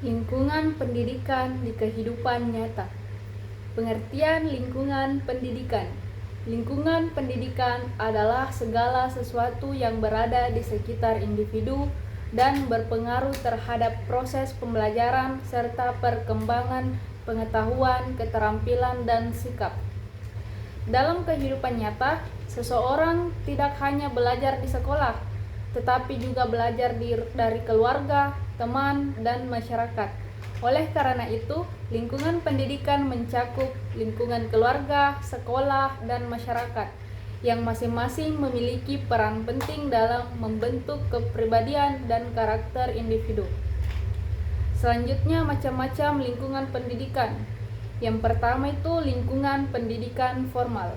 Lingkungan pendidikan di kehidupan nyata. Pengertian lingkungan pendidikan. Lingkungan pendidikan adalah segala sesuatu yang berada di sekitar individu dan berpengaruh terhadap proses pembelajaran serta perkembangan pengetahuan, keterampilan, dan sikap. Dalam kehidupan nyata, seseorang tidak hanya belajar di sekolah, tetapi juga belajar dari keluarga, teman, dan masyarakat. Oleh karena itu, lingkungan pendidikan mencakup lingkungan keluarga, sekolah, dan masyarakat, yang masing-masing memiliki peran penting dalam membentuk kepribadian dan karakter individu. Selanjutnya, macam-macam lingkungan pendidikan. Yang pertama itu lingkungan pendidikan formal.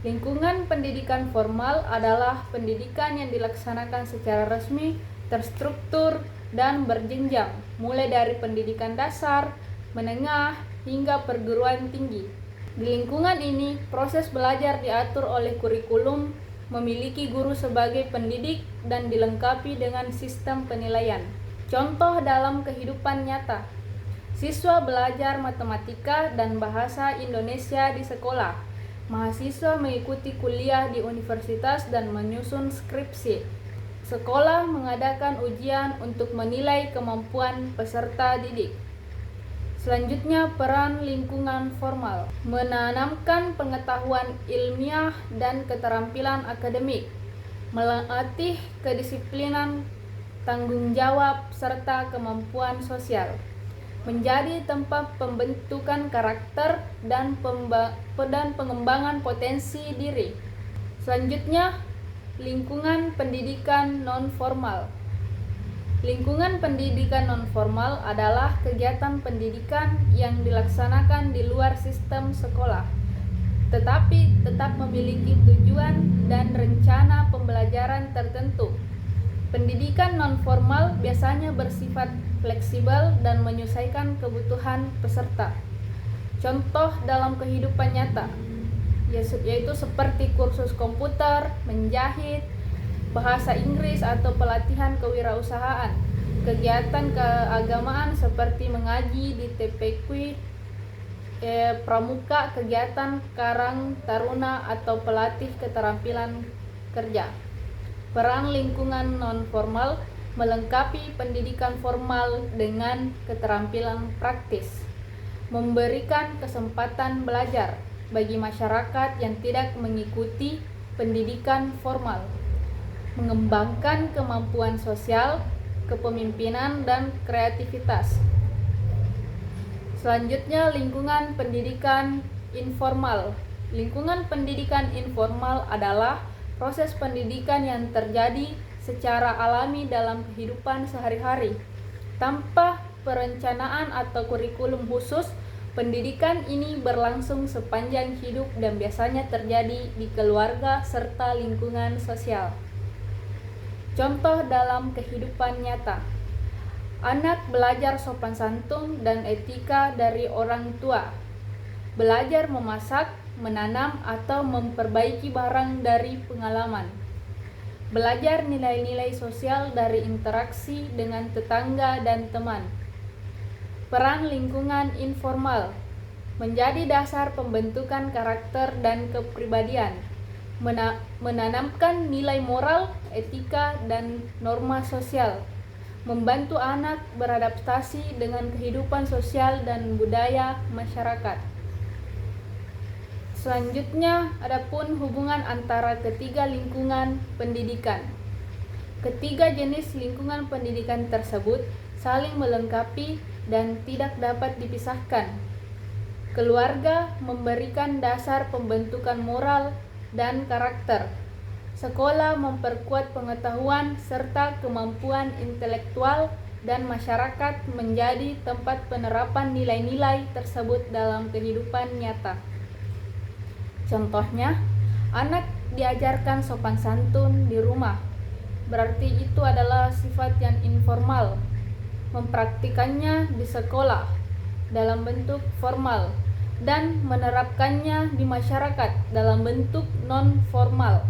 Lingkungan pendidikan formal adalah pendidikan yang dilaksanakan secara resmi, terstruktur, dan berjenjang, mulai dari pendidikan dasar, menengah, hingga perguruan tinggi. Di lingkungan ini, proses belajar diatur oleh kurikulum, memiliki guru sebagai pendidik, dan dilengkapi dengan sistem penilaian. Contoh dalam kehidupan nyata, siswa belajar matematika dan bahasa Indonesia di sekolah. Mahasiswa mengikuti kuliah di universitas dan menyusun skripsi. Sekolah mengadakan ujian untuk menilai kemampuan peserta didik. Selanjutnya, peran lingkungan formal. Menanamkan pengetahuan ilmiah dan keterampilan akademik. Melatih kedisiplinan, tanggung jawab, serta kemampuan sosial. Menjadi tempat pembentukan karakter dan pengembangan potensi diri. Selanjutnya, lingkungan pendidikan non-formal. Lingkungan pendidikan non-formal adalah kegiatan pendidikan yang dilaksanakan di luar sistem sekolah, tetapi tetap memiliki tujuan dan rencana pembelajaran tertentu. Pendidikan non-formal biasanya bersifat fleksibel dan menyesuaikan kebutuhan peserta. Contoh dalam kehidupan nyata, yaitu seperti kursus komputer, menjahit, bahasa Inggris, atau pelatihan kewirausahaan. Kegiatan keagamaan seperti mengaji di TPQ, pramuka, kegiatan karang taruna, atau pelatih keterampilan kerja. Peran lingkungan non-formal melengkapi pendidikan formal dengan keterampilan praktis, memberikan kesempatan belajar bagi masyarakat yang tidak mengikuti pendidikan formal, mengembangkan kemampuan sosial, kepemimpinan, dan kreativitas. Selanjutnya, lingkungan pendidikan informal. Lingkungan pendidikan informal adalah proses pendidikan yang terjadi secara alami dalam kehidupan sehari-hari. Tanpa perencanaan atau kurikulum khusus, pendidikan ini berlangsung sepanjang hidup dan biasanya terjadi di keluarga serta lingkungan sosial. Contoh dalam kehidupan nyata, anak belajar sopan santun dan etika dari orang tua, belajar memasak, menanam, atau memperbaiki barang dari pengalaman. Belajar nilai-nilai sosial dari interaksi dengan tetangga dan teman. Peran lingkungan informal menjadi dasar pembentukan karakter dan kepribadian, menanamkan nilai moral, etika, dan norma sosial, membantu anak beradaptasi dengan kehidupan sosial dan budaya masyarakat. Selanjutnya, adapun hubungan antara ketiga lingkungan pendidikan. Ketiga jenis lingkungan pendidikan tersebut saling melengkapi dan tidak dapat dipisahkan. Keluarga memberikan dasar pembentukan moral dan karakter. Sekolah memperkuat pengetahuan serta kemampuan intelektual, dan masyarakat menjadi tempat penerapan nilai-nilai tersebut dalam kehidupan nyata. Contohnya, anak diajarkan sopan santun di rumah, berarti itu adalah sifat yang informal. Mempraktikannya di sekolah dalam bentuk formal, dan menerapkannya di masyarakat dalam bentuk non-formal.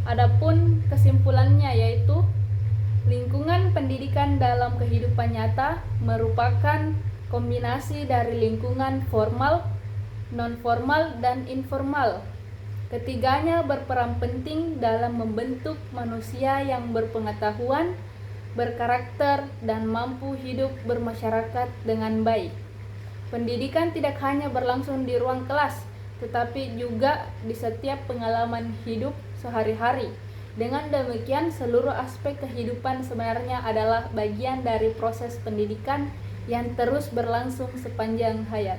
Adapun kesimpulannya yaitu Lingkungan pendidikan dalam kehidupan nyata merupakan kombinasi dari lingkungan formal, non-formal, dan informal. Ketiganya berperan penting dalam membentuk manusia yang berpengetahuan, berkarakter, dan mampu hidup bermasyarakat dengan baik. Pendidikan tidak hanya berlangsung di ruang kelas, tetapi juga di setiap pengalaman hidup sehari-hari. Dengan demikian, seluruh aspek kehidupan sebenarnya adalah bagian dari proses pendidikan yang terus berlangsung sepanjang hayat.